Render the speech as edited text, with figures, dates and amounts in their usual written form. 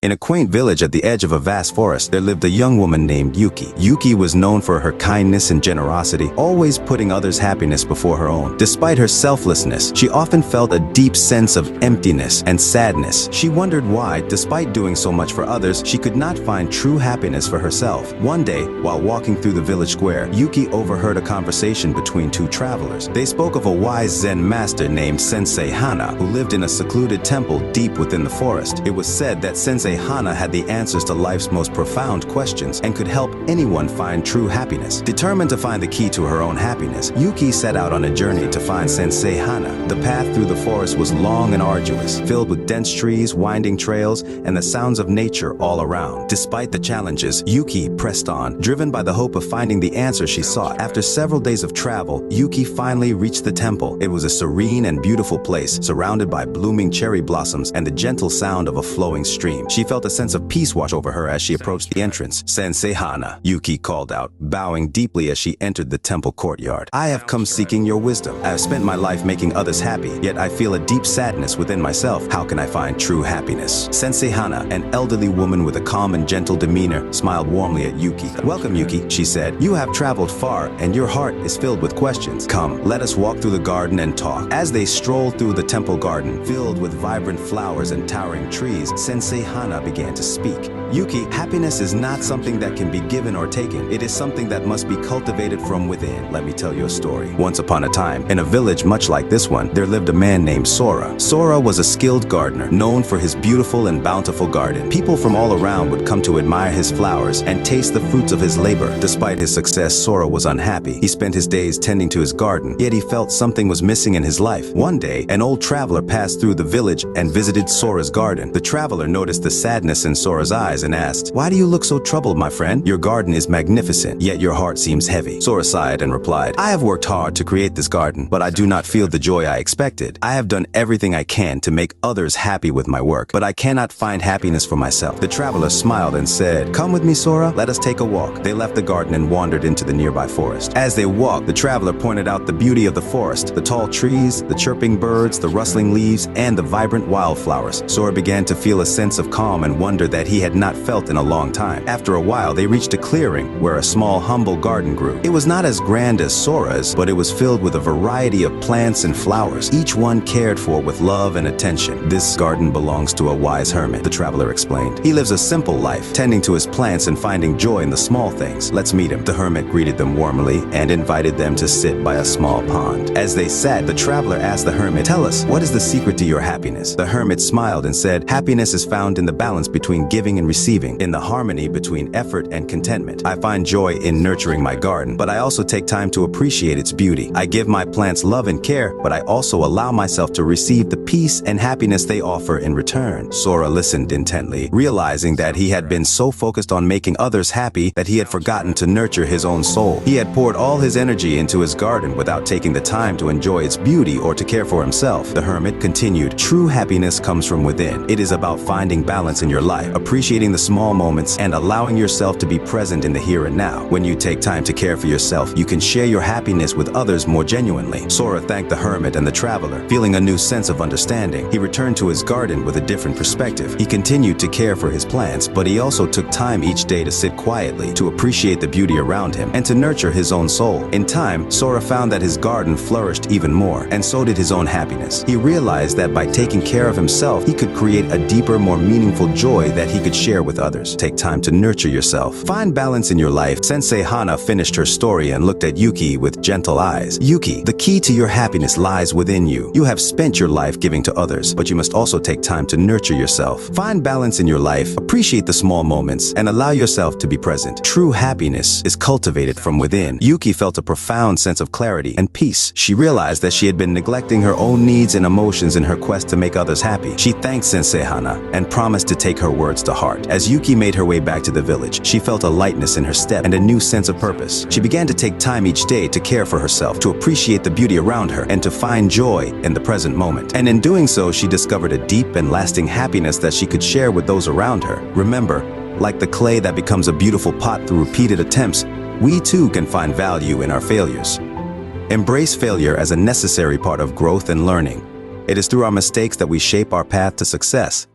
In a quaint village at the edge of a vast forest, there lived a young woman named Yuki. Yuki was known for her kindness and generosity, always putting others' happiness before her own. Despite her selflessness, she often felt a deep sense of emptiness and sadness. She wondered why, despite doing so much for others, she could not find true happiness for herself. One day, while walking through the village square, Yuki overheard a conversation between two travelers. They spoke of a wise Zen master named Sensei Hana, who lived in a secluded temple deep within the forest. It was said that Sensei Hana had the answers to life's most profound questions and could help anyone find true happiness. Determined to find the key to her own happiness, Yuki set out on a journey to find Sensei Hana. The path through the forest was long and arduous, filled with dense trees, winding trails, and the sounds of nature all around. Despite the challenges, Yuki pressed on, driven by the hope of finding the answer she sought. After several days of travel, Yuki finally reached the temple. It was a serene and beautiful place, surrounded by blooming cherry blossoms and the gentle sound of a flowing stream. She felt a sense of peace wash over her as she approached the entrance. "Sensei Hana," Yuki called out, bowing deeply as she entered the temple courtyard. "I have come seeking your wisdom. I have spent my life making others happy, yet I feel a deep sadness within myself. How can I find true happiness?" Sensei Hana, an elderly woman with a calm and gentle demeanor, smiled warmly at Yuki. "Welcome, Yuki," she said. "You have traveled far, and your heart is filled with questions. Come, let us walk through the garden and talk." As they strolled through the temple garden, filled with vibrant flowers and towering trees, Sensei Hana began to speak. "Yuki, happiness is not something that can be given or taken. It is something that must be cultivated from within. Let me tell you a story. Once upon a time, in a village much like this one, there lived a man named Sora. Sora was a skilled gardener, known for his beautiful and bountiful garden. People from all around would come to admire his flowers and taste the fruits of his labor. Despite his success, Sora was unhappy. He spent his days tending to his garden, yet he felt something was missing in his life. One day, an old traveler passed through the village and visited Sora's garden. The traveler noticed the sadness in Sora's eyes and asked, "Why do you look so troubled, my friend? Your garden is magnificent, yet your heart seems heavy." Sora sighed and replied, "I have worked hard to create this garden, but I do not feel the joy I expected. I have done everything I can to make others happy with my work, but I cannot find happiness for myself." The traveler smiled and said, "Come with me, Sora. Let us take a walk." They left the garden and wandered into the nearby forest. As they walked, the traveler pointed out the beauty of the forest, the tall trees, the chirping birds, the rustling leaves, and the vibrant wildflowers. Sora began to feel a sense of calm and wonder that he had not felt in a long time. After a while, they reached a clearing where a small, humble garden grew. It was not as grand as Sora's, but it was filled with a variety of plants and flowers, each one cared for with love and attention. "This garden belongs to a wise hermit," the traveler explained. "He lives a simple life, tending to his plants and finding joy in the small things. Let's meet him." The hermit greeted them warmly and invited them to sit by a small pond. As they sat, the traveler asked the hermit, "Tell us, what is the secret to your happiness?" The hermit smiled and said, "Happiness is found in the balance between giving and receiving, in the harmony between effort and contentment. I find joy in nurturing my garden, but I also take time to appreciate its beauty. I give my plants love and care, but I also allow myself to receive the peace and happiness they offer in return." Sora listened intently, realizing that he had been so focused on making others happy that he had forgotten to nurture his own soul. He had poured all his energy into his garden without taking the time to enjoy its beauty or to care for himself. The hermit continued, "True happiness comes from within. It is about finding balance in your life, appreciating the small moments, and allowing yourself to be present in the here and now. When you take time to care for yourself, you can share your happiness with others more genuinely." Sora thanked the hermit and the traveler, feeling a new sense of understanding. He returned to his garden with a different perspective. He continued to care for his plants, but he also took time each day to sit quietly, to appreciate the beauty around him, and to nurture his own soul. In time, Sora found that his garden flourished even more, and so did his own happiness. He realized that by taking care of himself, he could create a deeper, more meaningful joy that he could share with others. Take time to nurture yourself. Find balance in your life. Sensei Hana finished her story and looked at Yuki with gentle eyes. "Yuki, the key to your happiness lies within you. You have spent your life giving to others, but you must also take time to nurture yourself. Find balance in your life, appreciate the small moments, and allow yourself to be present. True happiness is cultivated from within." Yuki felt a profound sense of clarity and peace. She realized that she had been neglecting her own needs and emotions in her quest to make others happy. She thanked Sensei Hana and promised to take her words to heart. As Yuki made her way back to the village, she felt a lightness in her step and a new sense of purpose. She began to take time each day to care for herself, to appreciate the beauty around her, and to find joy in the present moment. And in doing so, she discovered a deep and lasting happiness that she could share with those around her. Remember, like the clay that becomes a beautiful pot through repeated attempts, we too can find value in our failures. Embrace failure as a necessary part of growth and learning. It is through our mistakes that we shape our path to success.